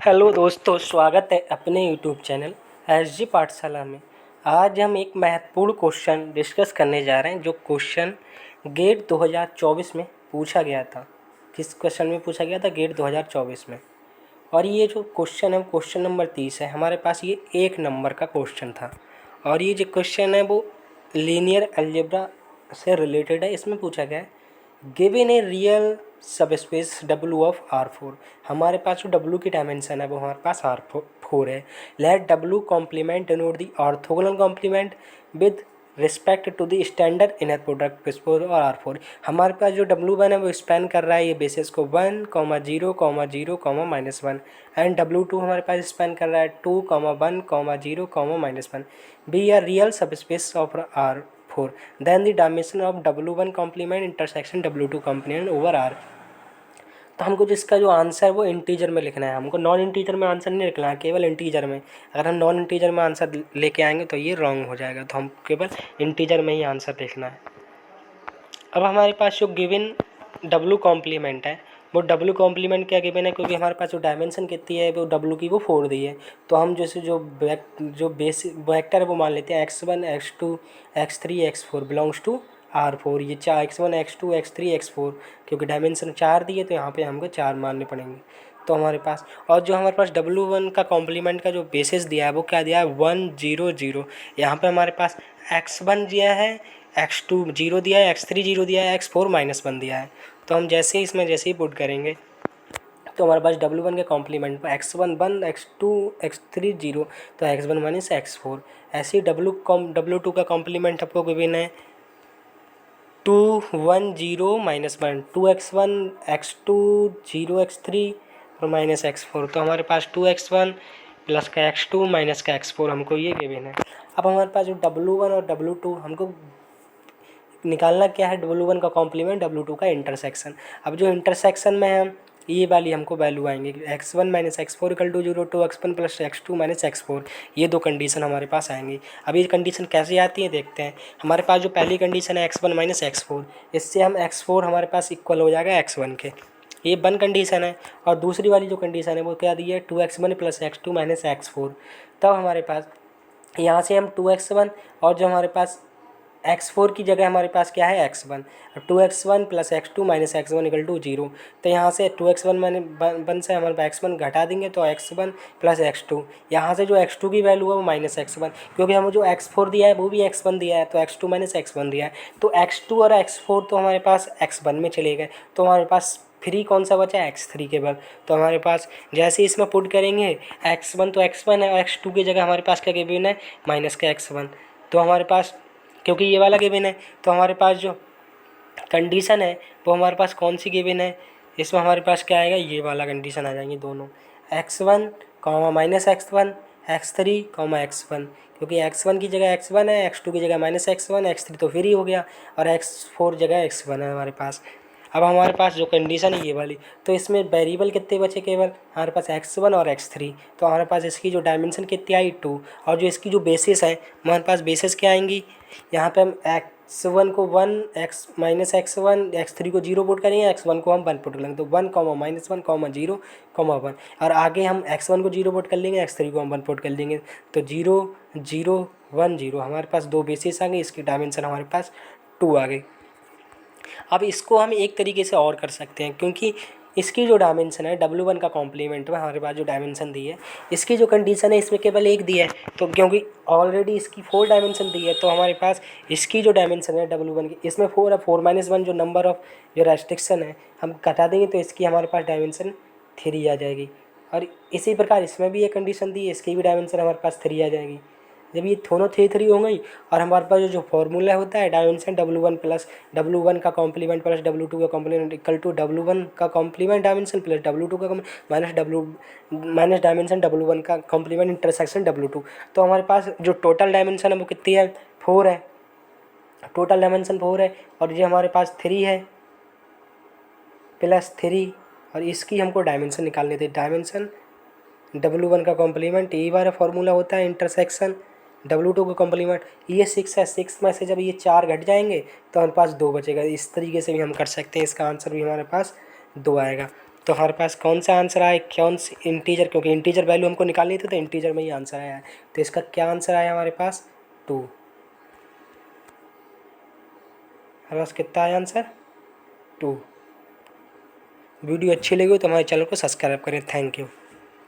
Hello दोस्तों, स्वागत है अपने यूट्यूब चैनल एसजी पाठशाला में। आज हम एक महत्वपूर्ण क्वेश्चन डिस्कस करने जा रहे हैं जो क्वेश्चन गेट 2024 में पूछा गया था। किस क्वेश्चन में पूछा गया था? गेट 2024 में। और ये जो क्वेश्चन है क्वेश्चन नंबर 30 है। हमारे पास ये 1 नंबर का क्वेश्चन था और ये जो क्वेश्चन है वो लीनियर अलजेब्रा से रिलेटेड है। इसमें पूछा गया है given a real subspace W of R4। हमारे पास जो W की डायमेंशन है वो हमारे पास R4 है। Let W complement denote the orthogonal complement with respect to the standard inner product S4 और R4। हमारे पास जो W1 है वो स्पैन कर रहा है ये बेसिस को 1, 0, 0, -1 एंड W2 हमारे पास स्पैन कर रहा है 2, 1, 0, -1। B are real subspace of R4 then the dimension of W1 complement intersection W2 complement over R। तो हमको जिसका जो आंसर है वो इंटीजर में लिखना है। हमको नॉन इंटीजर में आंसर नहीं लिखना है, केवल इंटीजर में। अगर हम नॉन इंटीजर में आंसर लेके आएंगे तो ये रॉन्ग हो जाएगा, तो हम केवल इंटीजर में ही आंसर लिखना है। अब हमारे पास जो गिवन W कॉम्प्लीमेंट है वो W कॉम्प्लीमेंट क्या गिवन है, क्योंकि हमारे पास जो डायमेंशन कितनी है वो W की वो 4 दी है। तो हम जैसे जो बेस वेक्टर है वो मान लेते हैं x1 x2 x3 x4 belongs to R4। ये 4 x1 x2 x3 x4, क्योंकि डायमेंशन 4 दी है तो यहाँ पे हमको 4 मानने पड़ेंगे। तो हमारे पास और जो हमारे पास W1 का कॉम्प्लीमेंट का जो बेसिस दिया है वो क्या दिया है 1 0 0। यहाँ पे हमारे पास x1 दिया है, x2 0 दिया है, x3 0 दिया है, x4 -1 दिया है। तो हम जैसे ही इसमें जैसे ही पुट करेंगे तो हमारे पास W1 के कॉम्प्लीमेंट पर x1 1 x2 x3 0, तो x1 - x4। ऐसे ही W2 का कॉम्प्लीमेंट आपको गिवन है 2 1 0 -1 2x1 x2 0 x3 और -x4। तो हमारे पास 2x1 प्लस का x2 माइनस का x4 हमको ये गिवन है। अब हमारे पास जो W1 और W2 हमको निकालना क्या है, W1 का कॉम्प्लीमेंट W2 का इंटरसेक्शन। अब जो इंटरसेक्शन में हम ये वाली हमको वैल्यू आएंगे x1 - x4 = 0, 2x1 + x2 - x4। ये दो कंडीशन हमारे पास आएंगी। अब ये कंडीशन कैसे आती है देखते हैं। हमारे पास जो पहली कंडीशन है x1 - x4, इससे हम x4 हमारे पास इक्वल हो जाएगा x1 के। ये 1 कंडीशन है। और दूसरी वाली जो कंडीशन है वो क्या दी है 2x1 + x2 - x4। तब हमारे पास यहाँ से हम 2x1 और जो हमारे पास x4 की जगह हमारे पास क्या है x1, 2x1 + x2 - x1 = 0। तो यहाँ से 2x1 -1 से हमारे पास x1 घटा देंगे तो x1 + x2। यहाँ से जो x2 की वैल्यू है वो -x1, क्योंकि हमें जो x4 दिया है वो भी x1 दिया है, तो x2 - x1 दिया है। तो x2 और x4 तो हमारे पास x1 में चले गए, तो हमारे पास फ्री कौन सा बचा है x3 केवल। तो हमारे पास जैसे ही इसमें पुट करेंगे x1 तो x1 है और x2 की जगह हमारे पास क्या गिवन है माइनस का x1। तो हमारे पास क्योंकि ये वाला गिवन है तो हमारे पास जो कंडीशन है वो हमारे पास कौन सी गिवन है, इसमें हमारे पास क्या आएगा ये वाला कंडीशन आ जाएंगे दोनों, x1 -x1 x3 x1। क्योंकि x1 की जगह x1 है, x2 की जगह -x1, x3 तो फ्री हो गया और x4 जगह x1 है हमारे पास। अब हमारे पास जो कंडीशन है ये वाली, तो इसमें वेरिएबल कितने बचे केवल हमारे पास x1 और x3। तो हमारे पास इसकी जो डायमेंशन कितनी आई 2, और जो इसकी जो बेसिस है हमारे पास बेसिस क्या आएंगी, यहाँ पे हम x1 को 1 x -x1 x3 को 0 पुट करेंगे, x1 को हम 1 पुट करेंगे, तो 1, -1 0, 1 और आगे हम x1 को 0 पुट कर लेंगे, x3 को हम 1 पुट कर लेंगे, तो 0 0 1 0 हमारे पास दो बेसिस आ गई। इसकी डायमेंशन हमारे पास 2 आ गई। अब इसको हम एक तरीके से और कर सकते हैं, क्योंकि इसकी जो डायमेंशन है W1 का कॉम्प्लीमेंट में हमारे पास जो डायमेंशन दी है, इसकी जो कंडीशन है इसमें केवल एक दी है, तो क्योंकि ऑलरेडी इसकी 4 डायमेंशन दी है तो हमारे पास इसकी जो डायमेंशन है W1 की इसमें 4 है, 4 - 1 जो नंबर ऑफ जो रेस्ट्रिक्शन है हम घटा देंगे तो इसकी हमारे पास डायमेंशन 3 आ जाएगी। और इसी प्रकार इसमें भी एक कंडीशन दी है, इसकी भी डायमेंशन हमारे पास 3 आ जाएगी। जब ये दोनों 3 हो गई और हमारे पास जो फॉर्मूला होता है डायमेंशन W1 का कॉम्प्लीमेंट प्लस W2 का कॉम्प्लीमेंट इक्वल टू W1 का कॉम्प्लीमेंट डायमेंशन प्लस W2 का माइनस डायमेंशन W1 का कॉम्प्लीमेंट इंटरसेक्शन W2। तो हमारे पास जो टोटल डायमेंशन है वो कितनी है 4 है, टोटल डायमेंशन 4 है और ये हमारे पास 3 है +3, और इसकी हमको डायमेंशन निकालनी थी। डायमेंशन W1 का कॉम्प्लीमेंट ये वाला फॉर्मूला होता है इंटरसेक्शन W2 का कॉम्प्लीमेंट, ये 6 है, 6 में से जब ये 4 घट जाएंगे तो हमारे पास 2 बचेगा। इस तरीके से भी हम कर सकते हैं, इसका आंसर भी हमारे पास 2 आएगा। तो हमारे पास कौन सा आंसर आया, कौन सी इंटीजर, क्योंकि इंटीजर वैल्यू हमको निकालनी थी तो इंटीजर में ही आंसर आया है। तो इसका क्या आंसर आया हमारे पास 2। हमारे पास कितना आया आंसर 2। वीडियो अच्छी लगी हो तो हमारे चैनल को सब्सक्राइब करें। Thank you.